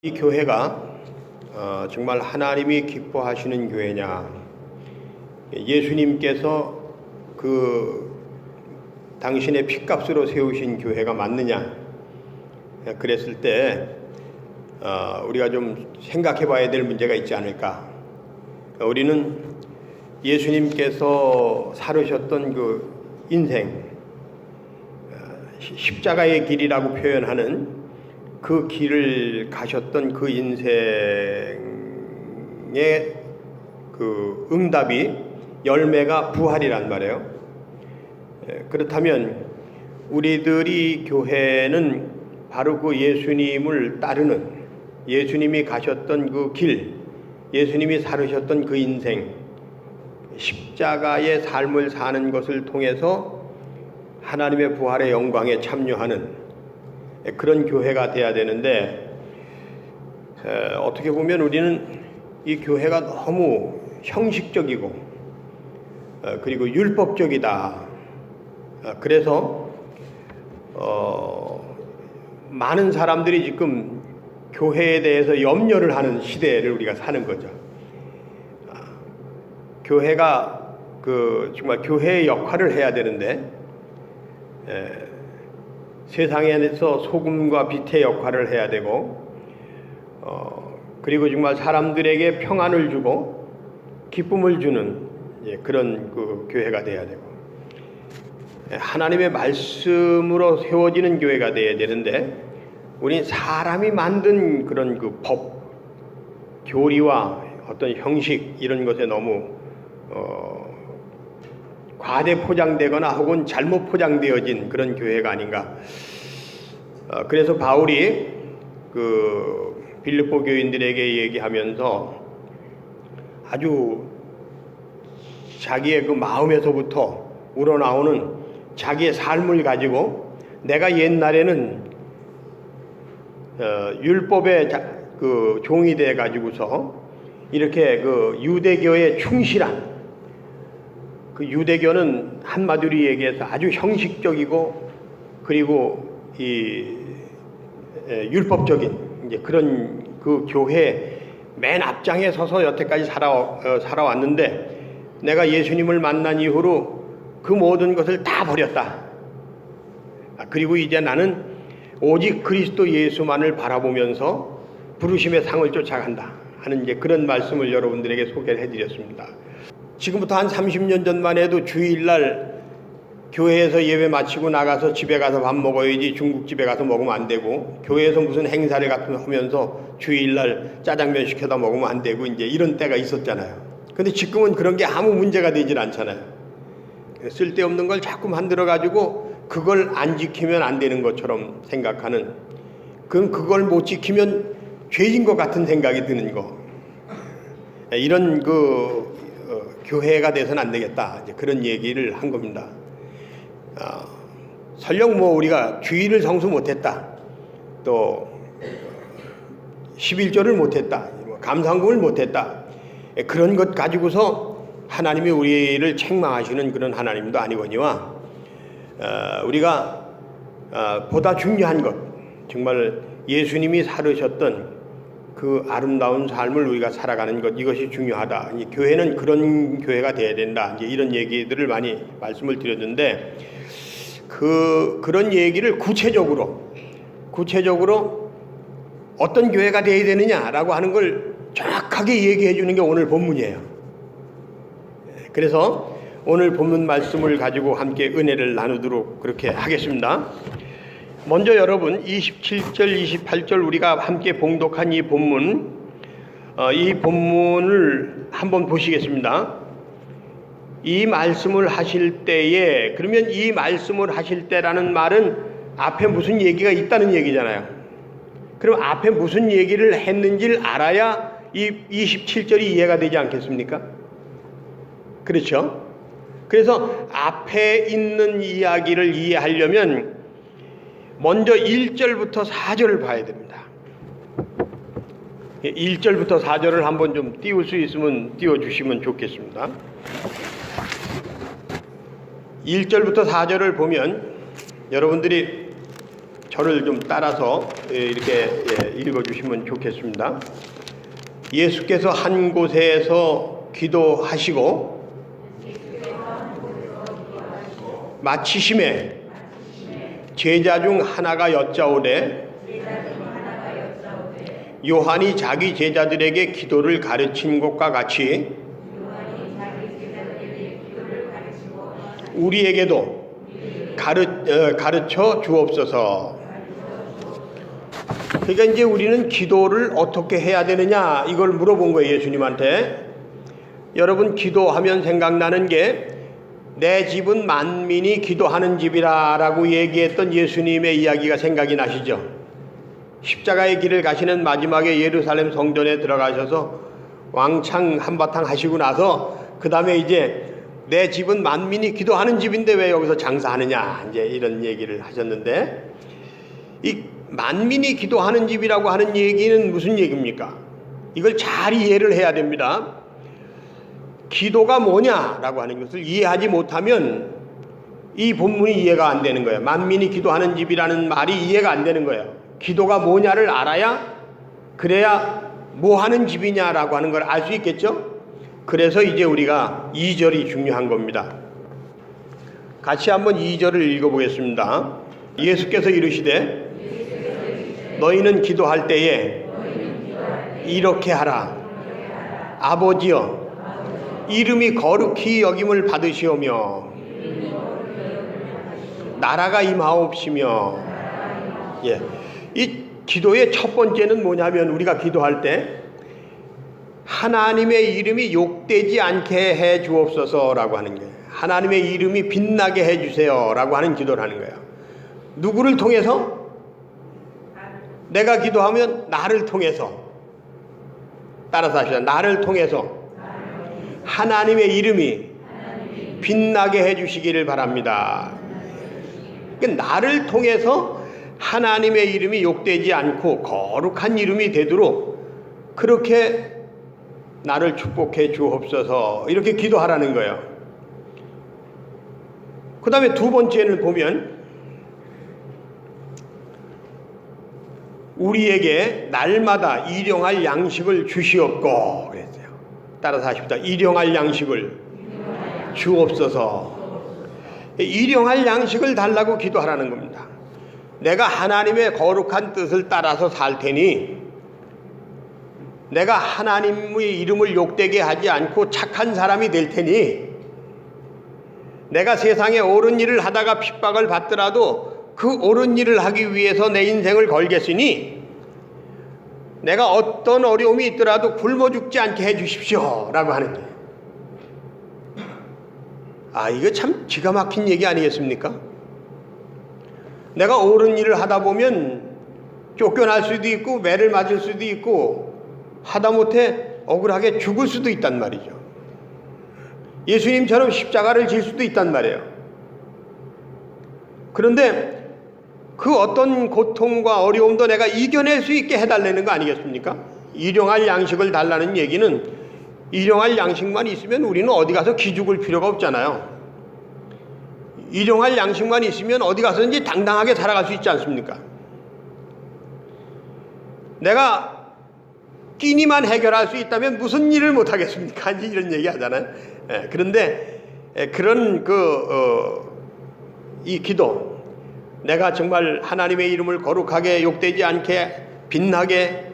이 교회가 정말 하나님이 기뻐하시는 교회냐, 예수님께서 당신의 핏값으로 세우신 교회가 맞느냐, 그랬을 때 우리가 좀 생각해 봐야 될 문제가 있지 않을까. 우리는 예수님께서 살으셨던 그 인생, 십자가의 길이라고 표현하는 그 길을 가셨던 그 인생의 그 응답이, 열매가 부활이란 말이에요. 그렇다면 우리들이 교회는 바로 그 예수님을 따르는, 예수님이 가셨던 그 길, 예수님이 살으셨던 그 인생, 십자가의 삶을 사는 것을 통해서 하나님의 부활의 영광에 참여하는 그런 교회가 돼야 되는데, 어떻게 보면 우리는 이 교회가 너무 형식적이고 그리고 율법적이다. 그래서 많은 사람들이 지금 교회에 대해서 염려를 하는 시대를 우리가 사는 거죠. 교회가 정말 교회의 역할을 해야 되는데, 세상에서 소금과 빛의 역할을 해야 되고, 그리고 정말 사람들에게 평안을 주고 기쁨을 주는 그런 교회가 돼야 되고, 하나님의 말씀으로 세워지는 교회가 돼야 되는데, 우린 사람이 만든 그런 법, 교리와 어떤 형식, 이런 것에 너무 과대 포장되거나 혹은 잘못 포장되어진 그런 교회가 아닌가. 그래서 바울이 빌립보 교인들에게 얘기하면서 아주 자기의 그 마음에서부터 우러나오는 자기의 삶을 가지고, 내가 옛날에는 율법의 종이 돼 가지고서 이렇게 유대교에 충실한, 유대교는 한마디로 얘기해서 아주 형식적이고 그리고 율법적인 그런 교회 맨 앞장에 서서 여태까지 살아왔는데, 내가 예수님을 만난 이후로 그 모든 것을 다 버렸다. 그리고 이제 나는 오직 그리스도 예수만을 바라보면서 부르심의 상을 쫓아간다 하는 그런 말씀을 여러분들에게 소개를 해드렸습니다. 지금부터 한 30년 전만 해도 주일날 교회에서 예배 마치고 나가서 집에 가서 밥 먹어야지 중국집에 가서 먹으면 안 되고, 교회에서 무슨 행사를 하면서 주일날 짜장면 시켜다 먹으면 안 되고, 이런 때가 있었잖아요. 근데 지금은 그런 게 아무 문제가 되질 않잖아요. 쓸데없는 걸 자꾸 만들어가지고 그걸 안 지키면 안 되는 것처럼 생각하는, 그걸 못 지키면 죄인 것 같은 생각이 드는 거. 이런 교회가 돼서는 안 되겠다. 그런 얘기를 한 겁니다. 설령 우리가 주일을 성수 못했다, 또 11조를 못했다, 감사금을 못했다, 그런 것 가지고서 하나님이 우리를 책망하시는 그런 하나님도 아니거니와, 우리가 보다 중요한 것, 정말 예수님이 살으셨던 그 아름다운 삶을 우리가 살아가는 것, 이것이 중요하다. 교회는 그런 교회가 돼야 된다. 이런 얘기들을 많이 말씀을 드렸는데, 그런 얘기를 구체적으로 어떤 교회가 돼야 되느냐라고 하는 걸 정확하게 얘기해 주는 게 오늘 본문이에요. 그래서 오늘 본문 말씀을 가지고 함께 은혜를 나누도록 그렇게 하겠습니다. 먼저 여러분 27절, 28절 우리가 함께 봉독한 이 본문을 한번 보시겠습니다. 이 말씀을 하실 때에, 그러면 이 말씀을 하실 때라는 말은 앞에 무슨 얘기가 있다는 얘기잖아요. 그럼 앞에 무슨 얘기를 했는지를 알아야 이 27절이 이해가 되지 않겠습니까? 그렇죠? 그래서 앞에 있는 이야기를 이해하려면 먼저 1절부터 4절을 봐야 됩니다. 1절부터 4절을 한번 좀 띄울 수 있으면 띄워주시면 좋겠습니다. 1절부터 4절을 보면 여러분들이 저를 좀 따라서 이렇게 읽어주시면 좋겠습니다. 예수께서 한 곳에서 기도하시고 마치심에 제자 중 하나가 여짜오되 요한이 자기 제자들에게 기도를 가르친 것과 같이 우리에게도 가르쳐 주옵소서. 그러니까 이제 우리는 기도를 어떻게 해야 되느냐 이걸 물어본 거예요, 예수님한테. 여러분, 기도하면 생각나는 게 내 집은 만민이 기도하는 집이라 라고 얘기했던 예수님의 이야기가 생각이 나시죠? 십자가의 길을 가시는 마지막에 예루살렘 성전에 들어가셔서 왕창 한바탕 하시고 나서 그 다음에 이제 내 집은 만민이 기도하는 집인데 왜 여기서 장사하느냐 이제 이런 얘기를 하셨는데, 이 만민이 기도하는 집이라고 하는 얘기는 무슨 얘기입니까? 이걸 잘 이해를 해야 됩니다. 기도가 뭐냐라고 하는 것을 이해하지 못하면 이 본문이 이해가 안 되는 거예요. 만민이 기도하는 집이라는 말이 이해가 안 되는 거예요. 기도가 뭐냐를 알아야, 그래야 뭐 하는 집이냐라고 하는 걸 알 수 있겠죠? 그래서 이제 우리가 2절이 중요한 겁니다. 같이 한번 2절을 읽어보겠습니다. 예수께서 이르시되 너희는 기도할 때에 이렇게 하라. 아버지여, 이름이 거룩히 여김을 받으시오며 나라가 임하옵시며. 이 기도의 첫 번째는 뭐냐면, 우리가 기도할 때 하나님의 이름이 욕되지 않게 해 주옵소서라고 하는 거예요. 하나님의 이름이 빛나게 해 주세요라고 하는 기도를 하는 거예요. 누구를 통해서? 내가 기도하면 나를 통해서. 따라서 하시죠. 나를 통해서 하나님의 이름이 빛나게 해 주시기를 바랍니다. 그러니까 나를 통해서 하나님의 이름이 욕되지 않고 거룩한 이름이 되도록 그렇게 나를 축복해 주옵소서, 이렇게 기도하라는 거예요. 그 다음에 두 번째는 보면 우리에게 날마다 일용할 양식을 주시옵고 그랬어요. 따라서 하십시다. 일용할 양식을 주옵소서. 일용할 양식을 달라고 기도하라는 겁니다. 내가 하나님의 거룩한 뜻을 따라서 살 테니, 내가 하나님의 이름을 욕되게 하지 않고 착한 사람이 될 테니, 내가 세상에 옳은 일을 하다가 핍박을 받더라도 그 옳은 일을 하기 위해서 내 인생을 걸겠으니 내가 어떤 어려움이 있더라도 굶어 죽지 않게 해 주십시오 라고 하는 거예요. 이거 참 기가 막힌 얘기 아니겠습니까? 내가 옳은 일을 하다 보면 쫓겨날 수도 있고 매를 맞을 수도 있고 하다못해 억울하게 죽을 수도 있단 말이죠. 예수님처럼 십자가를 질 수도 있단 말이에요. 그런데 그 어떤 고통과 어려움도 내가 이겨낼 수 있게 해달라는 거 아니겠습니까? 일용할 양식을 달라는 얘기는, 일용할 양식만 있으면 우리는 어디 가서 기죽을 필요가 없잖아요. 일용할 양식만 있으면 어디 가서든지 당당하게 살아갈 수 있지 않습니까? 내가 끼니만 해결할 수 있다면 무슨 일을 못 하겠습니까? 이런 얘기 하잖아요. 그런데 그런 이 기도, 내가 정말 하나님의 이름을 거룩하게 욕되지 않게 빛나게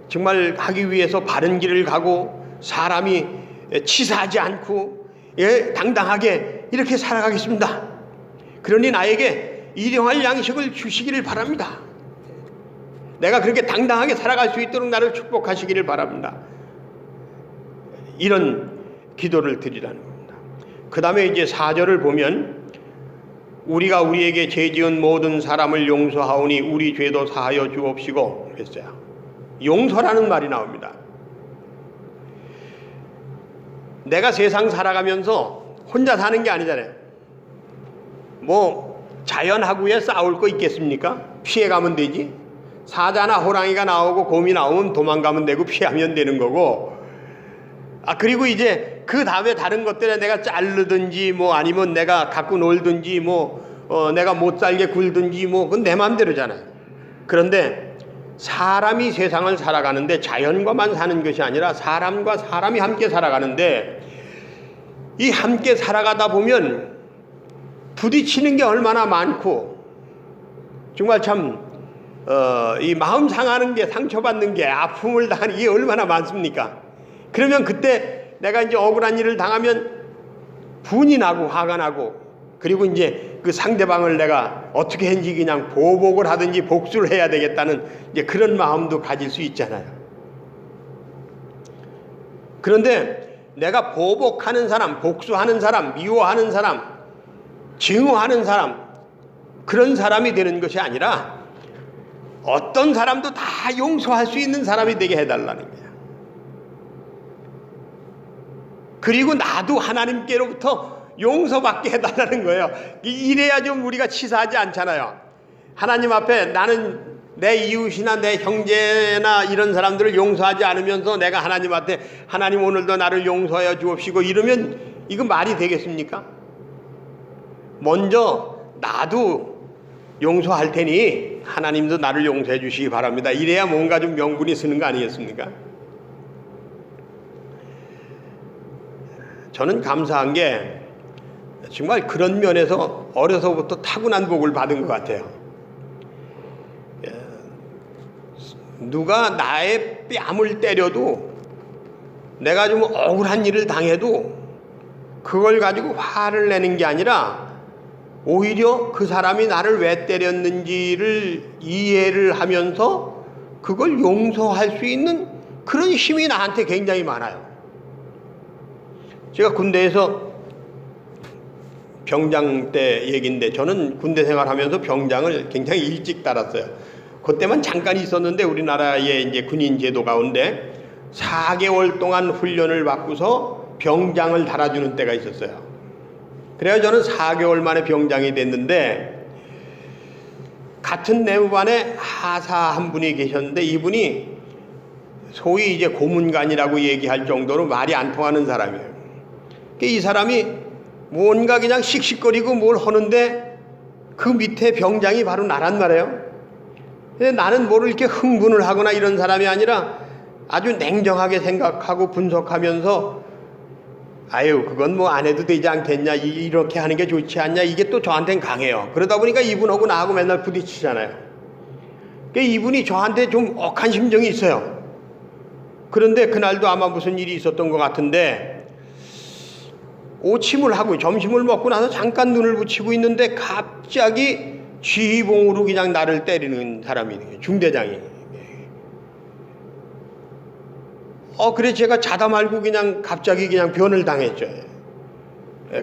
정말 하기 위해서 바른 길을 가고 사람이 치사하지 않고 당당하게 이렇게 살아가겠습니다. 그러니 나에게 일용할 양식을 주시기를 바랍니다. 내가 그렇게 당당하게 살아갈 수 있도록 나를 축복하시기를 바랍니다. 이런 기도를 드리라는 겁니다. 그 다음에 이제 4절을 보면 우리가 우리에게 죄지은 모든 사람을 용서하오니 우리 죄도 사하여 주옵시고 그랬어요. 용서라는 말이 나옵니다. 내가 세상 살아가면서 혼자 사는 게 아니잖아요. 뭐 자연하고에 싸울 거 있겠습니까? 피해가면 되지. 사자나 호랑이가 나오고 곰이 나오면 도망가면 되고 피하면 되는 거고, 그리고 이제 그 다음에 다른 것들에 내가 자르든지 뭐 아니면 내가 갖고 놀든지 뭐 내가 못 살게 굴든지 뭐 그건 내 마음대로잖아요. 그런데 사람이 세상을 살아가는데 자연과만 사는 것이 아니라 사람과 사람이 함께 살아가는데 이 함께 살아가다 보면 부딪히는 게 얼마나 많고 정말 참 이 마음 상하는 게, 상처받는 게, 아픔을 당하는 게 얼마나 많습니까? 그러면 그때 내가 이제 억울한 일을 당하면 분이 나고 화가 나고, 그리고 이제 그 상대방을 내가 어떻게 했는지 그냥 보복을 하든지 복수를 해야 되겠다는 이제 그런 마음도 가질 수 있잖아요. 그런데 내가 보복하는 사람, 복수하는 사람, 미워하는 사람, 증오하는 사람, 그런 사람이 되는 것이 아니라 어떤 사람도 다 용서할 수 있는 사람이 되게 해달라는 거야. 그리고 나도 하나님께로부터 용서받게 해달라는 거예요. 이래야 좀 우리가 치사하지 않잖아요. 하나님 앞에 나는 내 이웃이나 내 형제나 이런 사람들을 용서하지 않으면서 내가 하나님 앞에 하나님 오늘도 나를 용서하여 주옵시고 이러면 이거 말이 되겠습니까? 먼저 나도 용서할 테니 하나님도 나를 용서해 주시기 바랍니다. 이래야 뭔가 좀 명분이 쓰는 거 아니겠습니까? 저는 감사한 게 정말 그런 면에서 어려서부터 타고난 복을 받은 것 같아요. 누가 나의 뺨을 때려도 내가 좀 억울한 일을 당해도 그걸 가지고 화를 내는 게 아니라 오히려 그 사람이 나를 왜 때렸는지를 이해를 하면서 그걸 용서할 수 있는 그런 힘이 나한테 굉장히 많아요. 제가 군대에서 병장 때 얘기인데 저는 군대 생활하면서 병장을 굉장히 일찍 달았어요. 그때만 잠깐 있었는데 우리나라의 이제 군인 제도 가운데 4개월 동안 훈련을 받고서 병장을 달아주는 때가 있었어요. 그래서 저는 4개월 만에 병장이 됐는데 같은 내무반에 하사 한 분이 계셨는데 이분이 소위 이제 고문관이라고 얘기할 정도로 말이 안 통하는 사람이에요. 이 사람이 뭔가 그냥 씩씩거리고 뭘 하는데 그 밑에 병장이 바로 나란 말이에요. 근데 나는 뭘 이렇게 흥분을 하거나 이런 사람이 아니라 아주 냉정하게 생각하고 분석하면서 아유 그건 뭐 안 해도 되지 않겠냐, 이렇게 하는 게 좋지 않냐, 이게 또 저한테는 강해요. 그러다 보니까 이분하고 나하고 맨날 부딪히잖아요. 그러니까 이분이 저한테 좀 억한 심정이 있어요. 그런데 그날도 아마 무슨 일이 있었던 것 같은데 오침을 하고 점심을 먹고 나서 잠깐 눈을 붙이고 있는데 갑자기 쥐봉으로 그냥 나를 때리는 사람이 중대장이. 그래 제가 자다 말고 그냥 갑자기 그냥 변을 당했죠.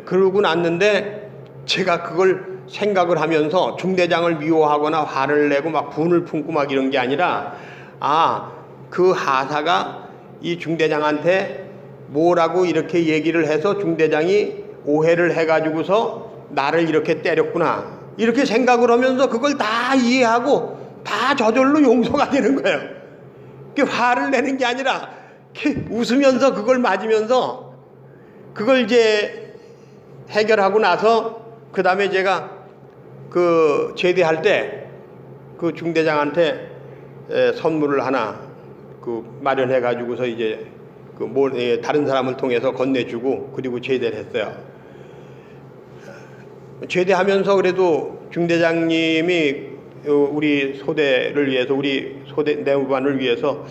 그러고 났는데 제가 그걸 생각을 하면서 중대장을 미워하거나 화를 내고 막 분을 품고 막 이런 게 아니라 그 하사가 이 중대장한테 뭐라고 이렇게 얘기를 해서 중대장이 오해를 해가지고서 나를 이렇게 때렸구나 이렇게 생각을 하면서 그걸 다 이해하고 다 저절로 용서가 되는 거예요. 화를 내는 게 아니라 웃으면서 그걸 맞으면서 그걸 이제 해결하고 나서 그 다음에 제가 그 제대할 때 그 중대장한테 선물을 하나 그 마련해 가지고서 이제 그 다른 사람을 통해서 건네주고 그리고 제대를 했어요. 제대하면서 그래도 중대장님이 우리 소대를 위해서 우리 소대 내무반을 위해서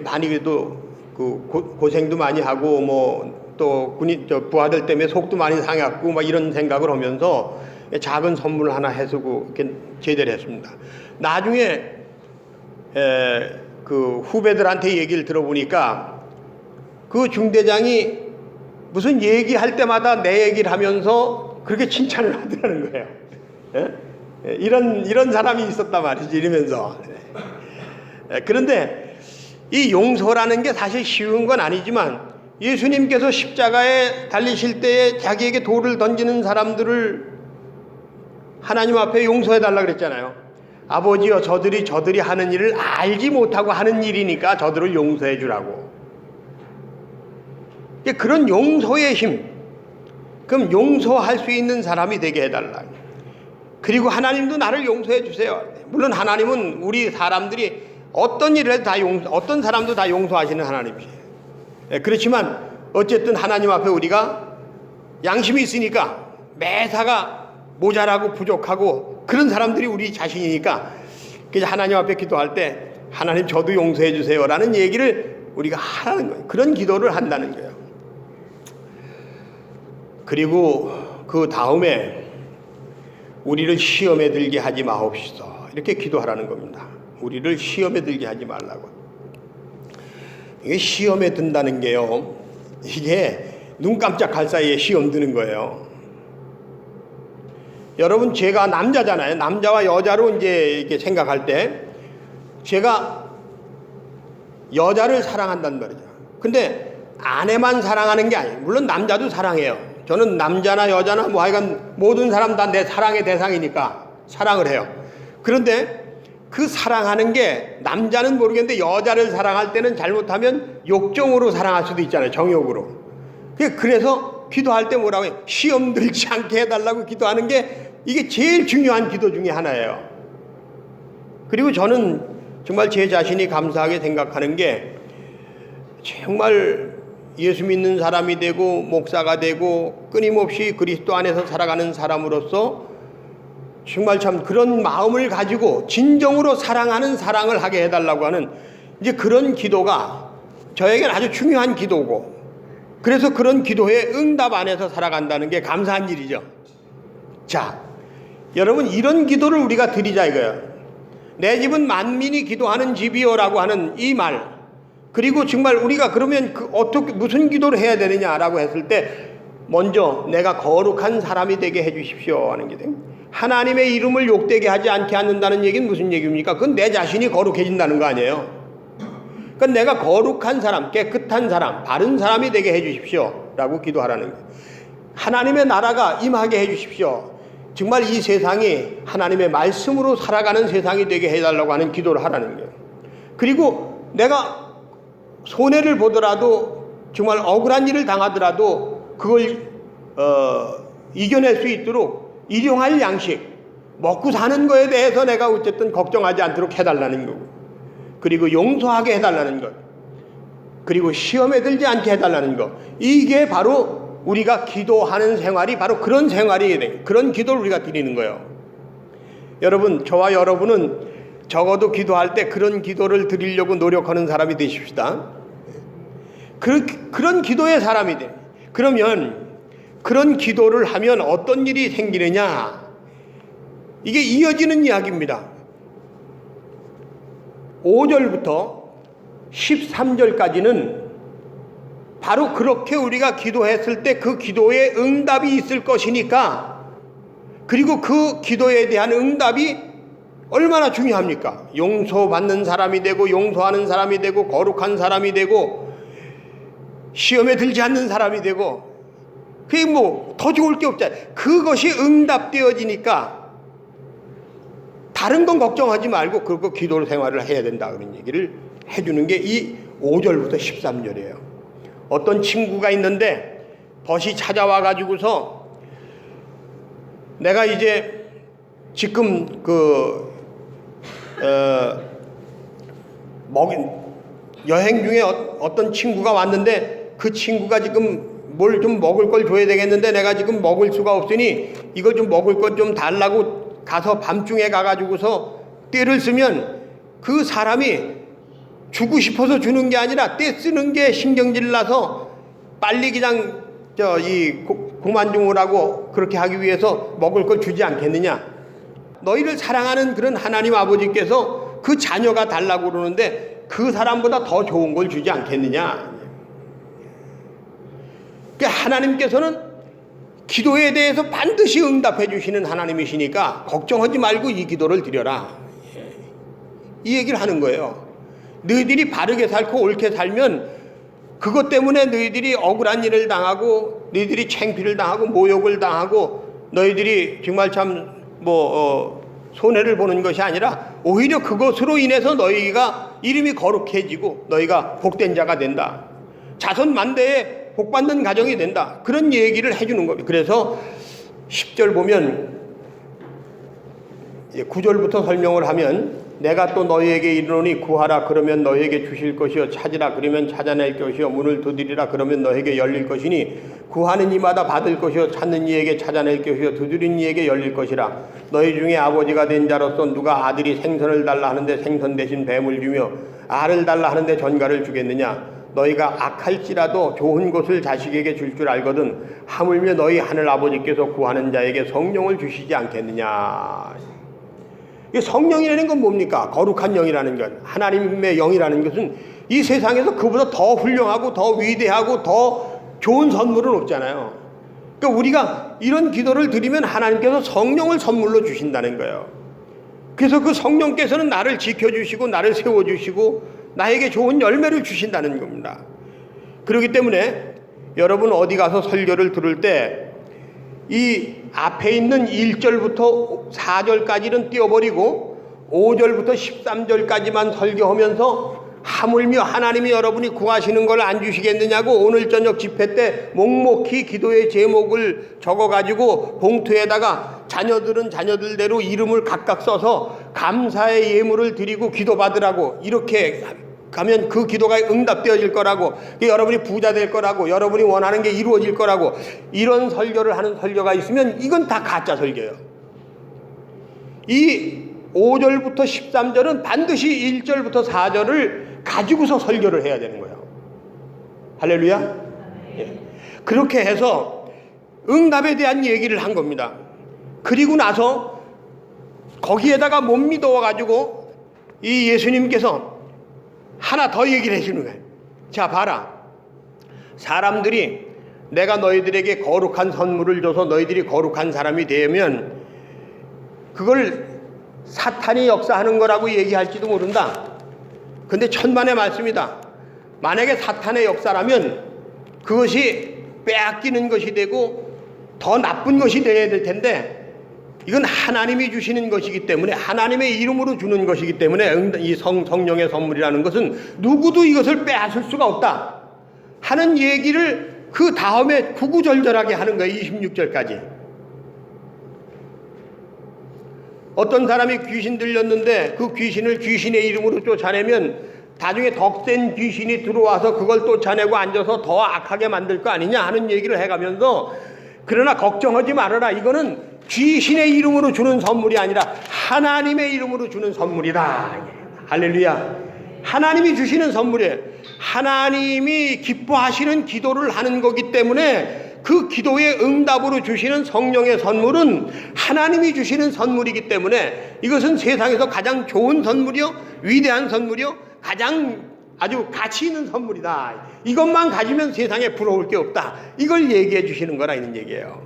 많이 그래도 그 고생도 많이 하고 뭐 또 군인 부하들 때문에 속도 많이 상했고 막 이런 생각을 하면서 작은 선물 하나 해주고 이렇게 제대를 했습니다. 나중에 그 후배들한테 얘기를 들어보니까 그 중대장이 무슨 얘기할 때마다 내 얘기를 하면서 그렇게 칭찬을 하더라는 거예요. 이런 사람이 있었단 말이지 이러면서. 그런데 이 용서라는 게 사실 쉬운 건 아니지만 예수님께서 십자가에 달리실 때에 자기에게 돌을 던지는 사람들을 하나님 앞에 용서해 달라 그랬잖아요. 아버지여 저들이 하는 일을 알지 못하고 하는 일이니까 저들을 용서해 주라고. 그런 용서의 힘, 그럼 용서할 수 있는 사람이 되게 해달라. 그리고 하나님도 나를 용서해 주세요. 물론 하나님은 우리 사람들이 어떤 일을 해도 어떤 사람도 다 용서하시는 하나님이에요. 그렇지만 어쨌든 하나님 앞에 우리가 양심이 있으니까 매사가 모자라고 부족하고 그런 사람들이 우리 자신이니까 그래서 하나님 앞에 기도할 때 하나님 저도 용서해 주세요라는 얘기를 우리가 하라는 거예요. 그런 기도를 한다는 거예요. 그리고 그 다음에 우리를 시험에 들게 하지 마옵시다. 이렇게 기도하라는 겁니다. 우리를 시험에 들게 하지 말라고. 이게 시험에 든다는 게요. 이게 눈 깜짝할 사이에 시험 드는 거예요. 여러분 제가 남자잖아요. 남자와 여자로 이제 이렇게 생각할 때 제가 여자를 사랑한단 말이죠. 근데 아내만 사랑하는 게 아니에요. 물론 남자도 사랑해요. 저는 남자나 여자나 뭐 하여간 모든 사람 다 내 사랑의 대상이니까 사랑을 해요. 그런데 그 사랑하는 게 남자는 모르겠는데 여자를 사랑할 때는 잘못하면 욕정으로 사랑할 수도 있잖아요. 정욕으로. 그래서 기도할 때 뭐라고 해요? 시험 들지 않게 해달라고 기도하는 게 이게 제일 중요한 기도 중에 하나예요. 그리고 저는 정말 제 자신이 감사하게 생각하는 게 정말 예수 믿는 사람이 되고 목사가 되고 끊임없이 그리스도 안에서 살아가는 사람으로서 정말 참 그런 마음을 가지고 진정으로 사랑하는 사랑을 하게 해달라고 하는 이제 그런 기도가 저에게는 아주 중요한 기도고 그래서 그런 기도의 응답 안에서 살아간다는 게 감사한 일이죠. 자, 여러분 이런 기도를 우리가 드리자 이거예요. 내 집은 만민이 기도하는 집이요라고 하는 이 말 그리고 정말 우리가 그러면 어떻게 무슨 기도를 해야 되느냐라고 했을 때 먼저 내가 거룩한 사람이 되게 해주십시오 하는 게 돼요. 하나님의 이름을 욕되게 하지 않게 하는다는 얘기는 무슨 얘기입니까? 그건 내 자신이 거룩해진다는 거 아니에요. 그러니까 내가 거룩한 사람, 깨끗한 사람, 바른 사람이 되게 해주십시오 라고 기도하라는 거예요. 하나님의 나라가 임하게 해주십시오. 정말 이 세상이 하나님의 말씀으로 살아가는 세상이 되게 해달라고 하는 기도를 하라는 거예요. 그리고 내가 손해를 보더라도 정말 억울한 일을 당하더라도 그걸 이겨낼 수 있도록 일용할 양식 먹고 사는 거에 대해서 내가 어쨌든 걱정하지 않도록 해달라는 거고 그리고 용서하게 해달라는 것 그리고 시험에 들지 않게 해달라는 것 이게 바로 우리가 기도하는 생활이 바로 그런 생활이 돼. 그런 기도를 우리가 드리는 거예요. 여러분 저와 여러분은 적어도 기도할 때 그런 기도를 드리려고 노력하는 사람이 되십시다. 그런 기도의 사람이 돼. 그러면 그런 기도를 하면 어떤 일이 생기느냐? 이게 이어지는 이야기입니다. 5절부터 13절까지는 바로 그렇게 우리가 기도했을 때 그 기도에 응답이 있을 것이니까 그리고 그 기도에 대한 응답이 얼마나 중요합니까? 용서받는 사람이 되고 용서하는 사람이 되고 거룩한 사람이 되고 시험에 들지 않는 사람이 되고 그게 뭐 더 좋을 게 없잖아요. 그것이 응답되어지니까 다른 건 걱정하지 말고 그거 기도 생활을 해야 된다 그런 얘기를 해주는 게 이 5절부터 13절이에요. 어떤 친구가 있는데 벗이 찾아와 가지고서 내가 이제 지금 여행 중에 어떤 친구가 왔는데 그 친구가 지금 뭘 좀 먹을 걸 줘야 되겠는데 내가 지금 먹을 수가 없으니 이거 좀 먹을 것 좀 달라고 가서 밤중에 가가지고서 떼를 쓰면 그 사람이 주고 싶어서 주는 게 아니라 떼 쓰는 게 신경질 나서 빨리 그냥 그만 좀 오라고 그렇게 하기 위해서 먹을 걸 주지 않겠느냐. 너희를 사랑하는 그런 하나님 아버지께서 그 자녀가 달라고 그러는데 그 사람보다 더 좋은 걸 주지 않겠느냐. 그러니까 하나님께서는 기도에 대해서 반드시 응답해 주시는 하나님이시니까 걱정하지 말고 이 기도를 드려라. 이 얘기를 하는 거예요. 너희들이 바르게 살고 옳게 살면 그것 때문에 너희들이 억울한 일을 당하고 너희들이 창피를 당하고 모욕을 당하고 너희들이 정말 참 손해를 보는 것이 아니라 오히려 그것으로 인해서 너희가 이름이 거룩해지고 너희가 복된 자가 된다. 자손 만대에 복받는 가정이 된다. 그런 얘기를 해주는 겁니다. 그래서 10절 보면 9절부터 설명을 하면 내가 또 너희에게 이르노니 구하라 그러면 너희에게 주실 것이요 찾으라 그러면 찾아낼 것이요 문을 두드리라 그러면 너희에게 열릴 것이니 구하는 이마다 받을 것이요 찾는 이에게 찾아낼 것이요 두드리는 이에게 열릴 것이라. 너희 중에 아버지가 된 자로서 누가 아들이 생선을 달라 하는데 생선 대신 뱀을 주며 알을 달라 하는데 전갈을 주겠느냐. 너희가 악할지라도 좋은 것을 자식에게 줄 줄 알거든 하물며 너희 하늘 아버지께서 구하는 자에게 성령을 주시지 않겠느냐. 이 성령이라는 건 뭡니까? 거룩한 영이라는 것, 하나님의 영이라는 것은 이 세상에서 그보다 더 훌륭하고 더 위대하고 더 좋은 선물은 없잖아요. 그러니까 우리가 이런 기도를 드리면 하나님께서 성령을 선물로 주신다는 거예요. 그래서 그 성령께서는 나를 지켜주시고 나를 세워주시고 나에게 좋은 열매를 주신다는 겁니다. 그렇기 때문에 여러분 어디 가서 설교를 들을 때 이 앞에 있는 1절부터 4절까지는 띄워버리고 5절부터 13절까지만 설교하면서 하물며 하나님이 여러분이 구하시는 걸 안 주시겠느냐고 오늘 저녁 집회 때 묵묵히 기도의 제목을 적어가지고 봉투에다가 자녀들은 자녀들대로 이름을 각각 써서 감사의 예물을 드리고 기도받으라고 이렇게 가면 그 기도가 응답되어질 거라고, 여러분이 부자 될 거라고, 여러분이 원하는 게 이루어질 거라고, 이런 설교를 하는 설교가 있으면 이건 다 가짜 설교예요. 이 5절부터 13절은 반드시 1절부터 4절을 가지고서 설교를 해야 되는 거예요. 할렐루야. 예. 그렇게 해서 응답에 대한 얘기를 한 겁니다. 그리고 나서 거기에다가 못 믿어가지고 이 예수님께서 하나 더 얘기를 해주는 거예요. 자, 봐라. 사람들이 내가 너희들에게 거룩한 선물을 줘서 너희들이 거룩한 사람이 되면 그걸 사탄이 역사하는 거라고 얘기할지도 모른다. 근데 천만의 말씀이다. 만약에 사탄의 역사라면 그것이 빼앗기는 것이 되고 더 나쁜 것이 되어야 될 텐데 이건 하나님이 주시는 것이기 때문에 하나님의 이름으로 주는 것이기 때문에 이 성령의 선물이라는 것은 누구도 이것을 빼앗을 수가 없다 하는 얘기를 그 다음에 구구절절하게 하는 거예요. 26절까지. 어떤 사람이 귀신 들렸는데 그 귀신을 귀신의 이름으로 쫓아내면 나중에 덕센 귀신이 들어와서 그걸 쫓아내고 앉아서 더 악하게 만들 거 아니냐 하는 얘기를 해가면서 그러나 걱정하지 말아라. 이거는 귀신의 이름으로 주는 선물이 아니라 하나님의 이름으로 주는 선물이다. 할렐루야. 하나님이 주시는 선물이에요. 하나님이 기뻐하시는 기도를 하는 거기 때문에 그 기도의 응답으로 주시는 성령의 선물은 하나님이 주시는 선물이기 때문에 이것은 세상에서 가장 좋은 선물이요, 위대한 선물이요, 가장 아주 가치 있는 선물이다. 이것만 가지면 세상에 부러울 게 없다. 이걸 얘기해 주시는 거라 이런 얘기예요.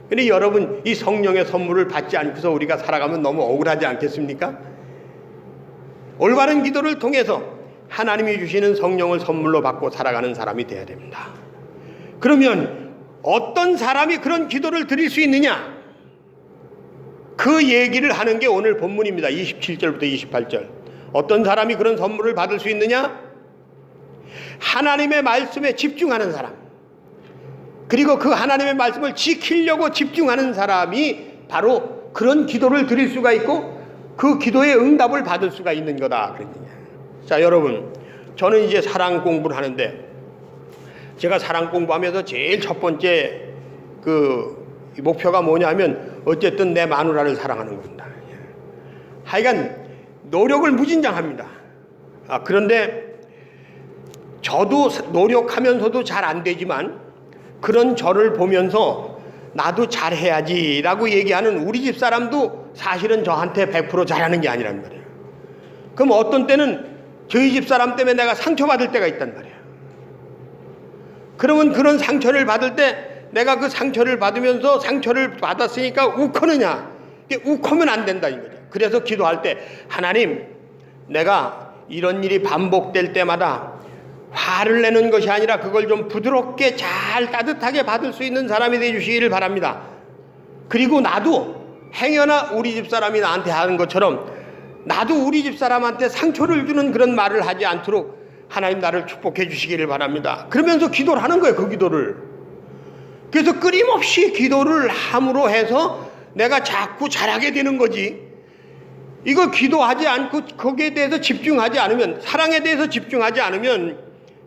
근데 여러분 이 성령의 선물을 받지 않고서 우리가 살아가면 너무 억울하지 않겠습니까? 올바른 기도를 통해서 하나님이 주시는 성령을 선물로 받고 살아가는 사람이 되어야 됩니다. 그러면 어떤 사람이 그런 기도를 드릴 수 있느냐? 그 얘기를 하는 게 오늘 본문입니다. 27절부터 28절. 어떤 사람이 그런 선물을 받을 수 있느냐? 하나님의 말씀에 집중하는 사람, 그리고 그 하나님의 말씀을 지키려고 집중하는 사람이 바로 그런 기도를 드릴 수가 있고 그 기도의 응답을 받을 수가 있는 거다. 자, 여러분, 저는 이제 사랑 공부를 하는데 제가 사랑 공부하면서 제일 첫 번째 그 목표가 뭐냐 하면 어쨌든 내 마누라를 사랑하는 겁니다. 하여간 노력을 무진장합니다. 그런데 저도 노력하면서도 잘 안 되지만 그런 저를 보면서 나도 잘해야지 라고 얘기하는 우리 집 사람도 사실은 저한테 100% 잘하는 게 아니란 말이에요. 그럼 어떤 때는 저희 집 사람 때문에 내가 상처받을 때가 있단 말이에요. 그러면 그런 상처를 받을 때 내가 그 상처를 받으면서 상처를 받았으니까 욱하느냐? 욱하면 안 된다 이 거죠. 그래서 기도할 때 하나님, 내가 이런 일이 반복될 때마다 화를 내는 것이 아니라 그걸 좀 부드럽게 잘 따뜻하게 받을 수 있는 사람이 되어주시기를 바랍니다. 그리고 나도 행여나 우리 집 사람이 나한테 하는 것처럼 나도 우리 집 사람한테 상처를 주는 그런 말을 하지 않도록 하나님 나를 축복해 주시기를 바랍니다. 그러면서 기도를 하는 거예요. 그 기도를. 그래서 끊임없이 기도를 함으로 해서 내가 자꾸 잘하게 되는 거지. 이거 기도하지 않고 거기에 대해서 집중하지 않으면, 사랑에 대해서 집중하지 않으면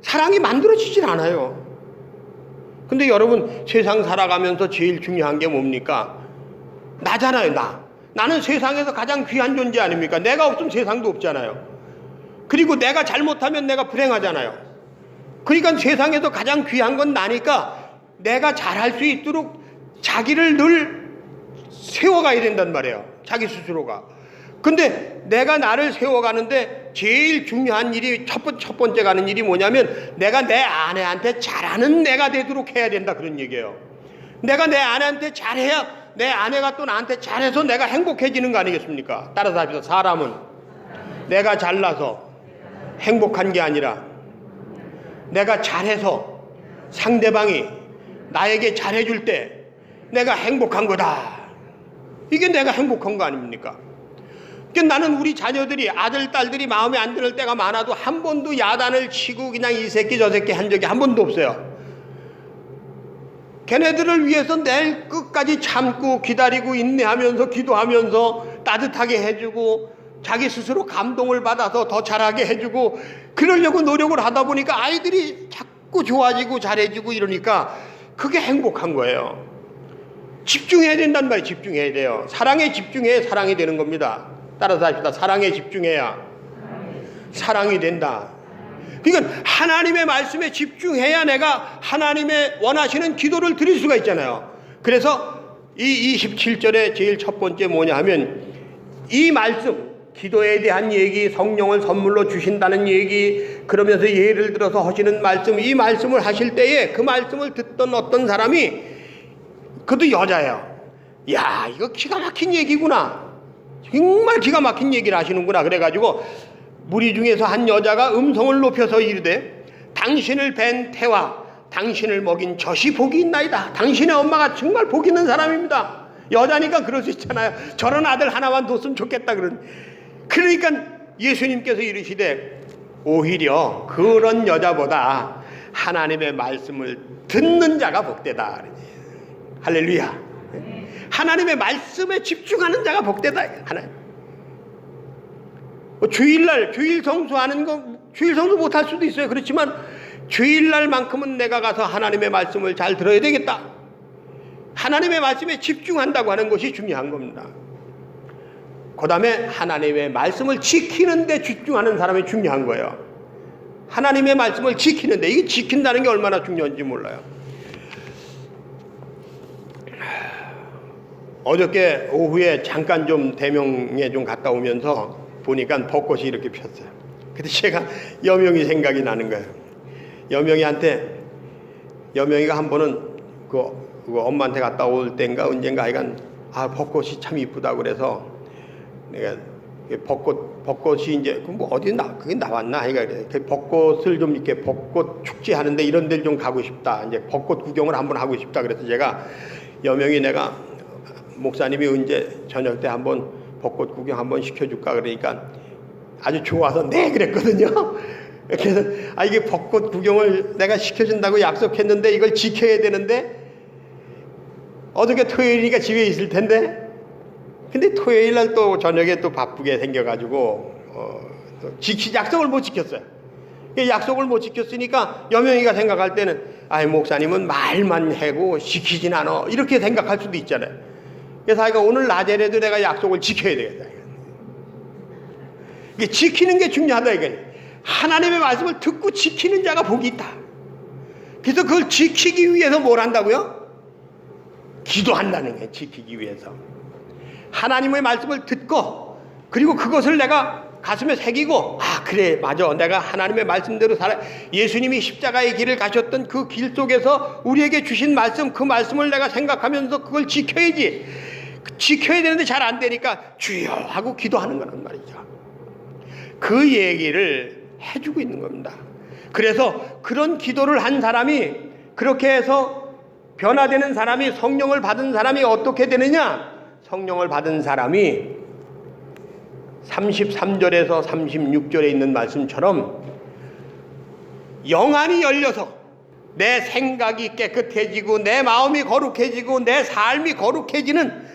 사랑이 만들어지질 않아요. 근데 여러분, 세상 살아가면서 제일 중요한 게 뭡니까? 나잖아요. 나는 세상에서 가장 귀한 존재 아닙니까? 내가 없으면 세상도 없잖아요. 그리고 내가 잘못하면 내가 불행하잖아요. 그러니까 세상에서 가장 귀한 건 나니까 내가 잘할 수 있도록 자기를 늘 세워가야 된단 말이에요. 자기 스스로가. 근데 내가 나를 세워가는데 제일 중요한 일이 첫 번째 가는 일이 뭐냐면 내가 내 아내한테 잘하는 내가 되도록 해야 된다, 그런 얘기예요. 내가 내 아내한테 잘해야 내 아내가 또 나한테 잘해서 내가 행복해지는 거 아니겠습니까? 따라서 합시다. 사람은 내가 잘나서 행복한 게 아니라 내가 잘해서 상대방이 나에게 잘해줄 때 내가 행복한 거다. 이게 내가 행복한 거 아닙니까? 그러니까 나는 우리 자녀들이, 아들, 딸들이 마음에 안 드는 때가 많아도 한 번도 야단을 치고 그냥 이 새끼 저 새끼 한 적이 한 번도 없어요. 걔네들을 위해서 내일 끝까지 참고 기다리고 인내하면서 기도하면서 따뜻하게 해주고 자기 스스로 감동을 받아서 더 잘하게 해주고 그러려고 노력을 하다 보니까 아이들이 자꾸 좋아지고 잘해지고 이러니까 그게 행복한 거예요. 집중해야 된단 말이에요. 집중해야 돼요. 사랑에 집중해야 사랑이 되는 겁니다. 따라서 합시다. 사랑에 집중해야 사랑이 된다. 그러니까 하나님의 말씀에 집중해야 내가 하나님의 원하시는 기도를 드릴 수가 있잖아요. 그래서 이 27절에 제일 첫 번째 뭐냐 하면 이 말씀, 기도에 대한 얘기, 성령을 선물로 주신다는 얘기, 그러면서 예를 들어서 하시는 말씀, 이 말씀을 하실 때에 그 말씀을 듣던 어떤 사람이, 그것도 여자예요. 야, 이거 기가 막힌 얘기구나. 정말 기가 막힌 얘기를 하시는구나. 그래가지고 무리 중에서 한 여자가 음성을 높여서 이르되 당신을 뵌 태와 당신을 먹인 젖이 복이 있나이다. 당신의 엄마가 정말 복 있는 사람입니다. 여자니까 그럴 수 있잖아요. 저런 아들 하나만 뒀으면 좋겠다. 그러니까 예수님께서 이르시되 오히려 그런 여자보다 하나님의 말씀을 듣는 자가 복되다. 할렐루야. 하나님의 말씀에 집중하는 자가 복되다. 하나님. 주일날 주일 성수하는 거, 주일 성수 못할 수도 있어요. 그렇지만 주일날만큼은 내가 가서 하나님의 말씀을 잘 들어야 되겠다. 하나님의 말씀에 집중한다고 하는 것이 중요한 겁니다. 그 다음에 하나님의 말씀을 지키는 데 집중하는 사람이 중요한 거예요. 하나님의 말씀을 지키는데, 이게 지킨다는 게 얼마나 중요한지 몰라요. 어저께 오후에 잠깐 좀 대명에 좀 갔다 오면서 보니까 벚꽃이 이렇게 폈어요. 근데 제가 여명이 생각이 나는 거예요. 여명이가 한 번은 그 엄마한테 갔다 올 때인가 언젠가 하여간 벚꽃이 참 이쁘다고 그래서 내가 벚꽃이 이제 뭐 어디 그게 나왔나 하여간 그 벚꽃을 좀 이렇게 벚꽃 축제 하는데 이런 데를 좀 가고 싶다. 이제 벚꽃 구경을 한번 하고 싶다. 그래서 제가 여명이 내가 목사님이 언제 저녁 때 한번 벚꽃 구경 한번 시켜줄까 그러니까 아주 좋아서 네 그랬거든요. 그래서 이게 벚꽃 구경을 내가 시켜준다고 약속했는데 이걸 지켜야 되는데 어저께 토요일이니까 집에 있을 텐데 근데 토요일 날 또 저녁에 또 바쁘게 생겨가지고 약속을 못 지켰어요. 약속을 못 지켰으니까 여명이가 생각할 때는 목사님은 말만 하고 지키진 않아 이렇게 생각할 수도 있잖아요. 그래서 오늘 낮에라도 내가 약속을 지켜야 되겠다. 이게 지키는 게 중요하다 이거예요. 하나님의 말씀을 듣고 지키는 자가 복이 있다. 그래서 그걸 지키기 위해서 뭘 한다고요? 기도한다는 거예요. 지키기 위해서. 하나님의 말씀을 듣고 그리고 그것을 내가 가슴에 새기고 그래 맞아 내가 하나님의 말씀대로 살아. 예수님이 십자가의 길을 가셨던 그 길 속에서 우리에게 주신 말씀, 그 말씀을 내가 생각하면서 그걸 지켜야지. 지켜야 되는데 잘 안 되니까 주여 하고 기도하는 거란 말이죠. 그 얘기를 해주고 있는 겁니다. 그래서 그런 기도를 한 사람이, 그렇게 해서 변화되는 사람이, 성령을 받은 사람이 어떻게 되느냐? 성령을 받은 사람이 33절에서 36절에 있는 말씀처럼 영안이 열려서 내 생각이 깨끗해지고 내 마음이 거룩해지고 내 삶이 거룩해지는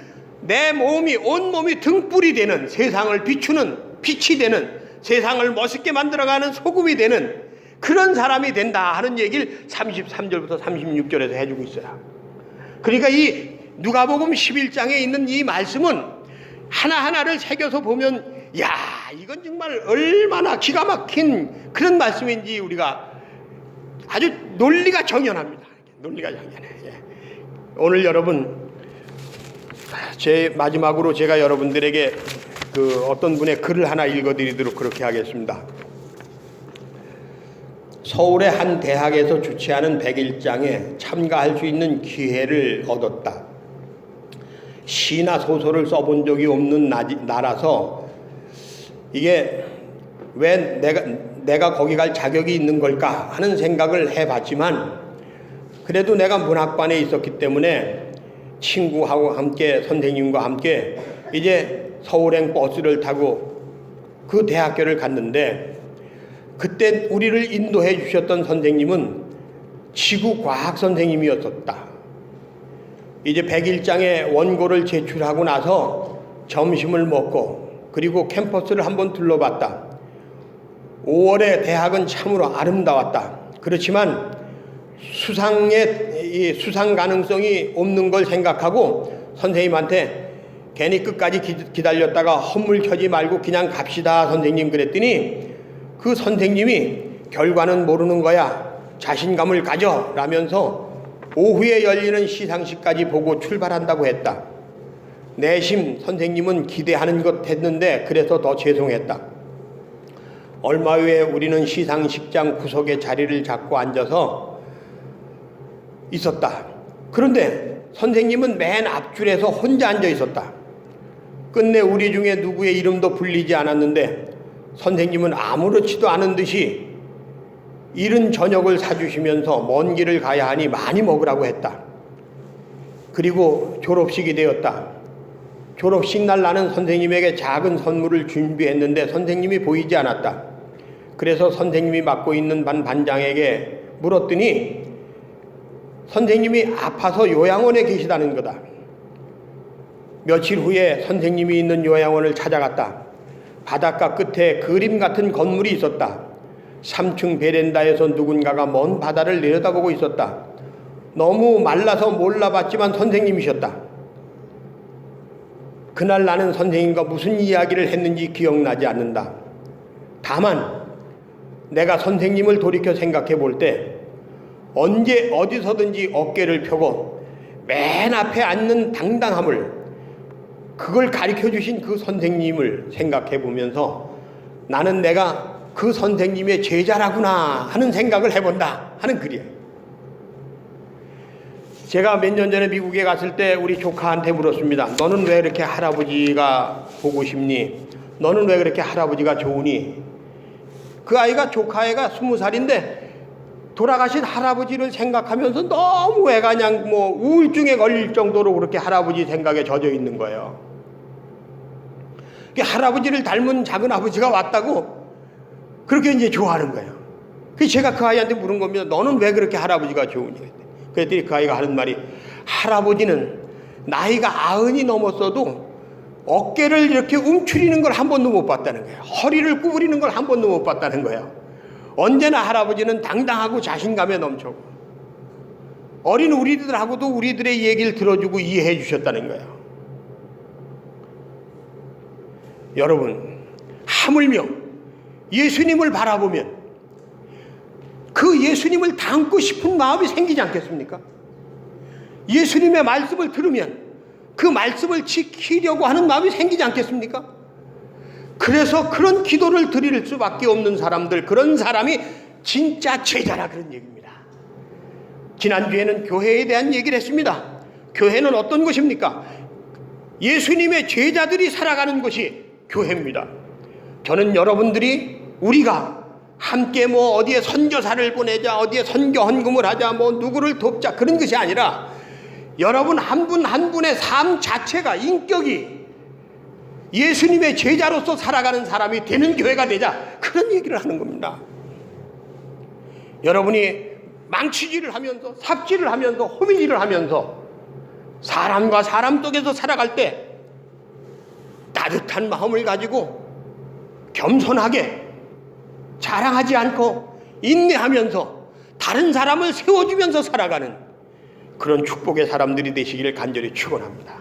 내 몸이 온몸이 등불이 되는, 세상을 비추는 빛이 되는, 세상을 멋있게 만들어가는 소금이 되는 그런 사람이 된다 하는 얘기를 33절부터 36절에서 해주고 있어요. 그러니까 이 누가복음 11장에 있는 이 말씀은 하나하나를 새겨서 보면 야, 이건 정말 얼마나 기가 막힌 그런 말씀인지 우리가 아주 논리가 정연합니다. 논리가 정연해. 예. 오늘 여러분, 제 마지막으로 제가 여러분들에게 그 어떤 분의 글을 하나 읽어드리도록 그렇게 하겠습니다. 서울의 한 대학에서 주최하는 100일장에 참가할 수 있는 기회를 얻었다. 시나 소설을 써본 적이 없는 나라서 이게 왜 내가 거기 갈 자격이 있는 걸까 하는 생각을 해봤지만, 그래도 내가 문학반에 있었기 때문에 친구하고 함께, 선생님과 함께 이제 서울행 버스를 타고 그 대학교를 갔는데, 그때 우리를 인도해 주셨던 선생님은 지구과학 선생님이었었다. 이제 100일장에 원고를 제출하고 나서 점심을 먹고 그리고 캠퍼스를 한번 둘러봤다. 5월의 대학은 참으로 아름다웠다. 그렇지만 수상 가능성이 없는 걸 생각하고 선생님한테 괜히 끝까지 기다렸다가 헛물 켜지 말고 그냥 갑시다 선생님 그랬더니, 그 선생님이 결과는 모르는 거야, 자신감을 가져 라면서 오후에 열리는 시상식까지 보고 출발한다고 했다. 내심 선생님은 기대하는 것 했는데 그래서 더 죄송했다. 얼마 후에 우리는 시상식장 구석에 자리를 잡고 앉아서 있었다. 그런데 선생님은 맨 앞줄에서 혼자 앉아 있었다. 끝내 우리 중에 누구의 이름도 불리지 않았는데 선생님은 아무렇지도 않은 듯이 이른 저녁을 사주시면서 먼 길을 가야 하니 많이 먹으라고 했다. 그리고 졸업식이 되었다. 졸업식 날 나는 선생님에게 작은 선물을 준비했는데 선생님이 보이지 않았다. 그래서 선생님이 맡고 있는 반장에게 물었더니 선생님이 아파서 요양원에 계시다는 거다. 며칠 후에 선생님이 있는 요양원을 찾아갔다. 바닷가 끝에 그림 같은 건물이 있었다. 3층 베란다에서 누군가가 먼 바다를 내려다보고 있었다. 너무 말라서 몰라봤지만 선생님이셨다. 그날 나는 선생님과 무슨 이야기를 했는지 기억나지 않는다. 다만 내가 선생님을 돌이켜 생각해 볼 때 언제 어디서든지 어깨를 펴고 맨 앞에 앉는 당당함을, 그걸 가르쳐 주신 그 선생님을 생각해 보면서 나는 내가 그 선생님의 제자라구나 하는 생각을 해본다 하는 글이에요. 제가 몇 년 전에 미국에 갔을 때 우리 조카한테 물었습니다. 너는 왜 이렇게 할아버지가 보고 싶니? 너는 왜 그렇게 할아버지가 좋으니? 그 아이가, 조카애가 20살인데 돌아가신 할아버지를 생각하면서 너무 애가 그냥 우울증에 걸릴 정도로 그렇게 할아버지 생각에 젖어 있는 거예요. 할아버지를 닮은 작은 아버지가 왔다고 그렇게 이제 좋아하는 거예요. 그래서 제가 그 아이한테 물은 겁니다. 너는 왜 그렇게 할아버지가 좋으니? 그랬더니 그 아이가 하는 말이, 할아버지는 나이가 90이 넘었어도 어깨를 이렇게 움츠리는 걸 한 번도 못 봤다는 거예요. 허리를 구부리는 걸 한 번도 못 봤다는 거예요. 언제나 할아버지는 당당하고 자신감에 넘쳐 어린 우리들하고도 우리들의 얘기를 들어주고 이해해 주셨다는 거예요. 여러분, 하물며 예수님을 바라보면 그 예수님을 닮고 싶은 마음이 생기지 않겠습니까? 예수님의 말씀을 들으면 그 말씀을 지키려고 하는 마음이 생기지 않겠습니까? 그래서 그런 기도를 드릴 수밖에 없는 사람들, 그런 사람이 진짜 제자라, 그런 얘기입니다. 지난주에는 교회에 대한 얘기를 했습니다. 교회는 어떤 것입니까? 예수님의 제자들이 살아가는 것이 교회입니다. 저는 여러분들이, 우리가 함께 어디에 선교사를 보내자, 어디에 선교 헌금을 하자, 누구를 돕자, 그런 것이 아니라 여러분 한 분 한 분의 삶 자체가, 인격이 예수님의 제자로서 살아가는 사람이 되는 교회가 되자, 그런 얘기를 하는 겁니다. 여러분이 망치질을 하면서, 삽질을 하면서, 호미질을 하면서 사람과 사람 속에서 살아갈 때 따뜻한 마음을 가지고 겸손하게 자랑하지 않고 인내하면서 다른 사람을 세워주면서 살아가는 그런 축복의 사람들이 되시기를 간절히 축원합니다.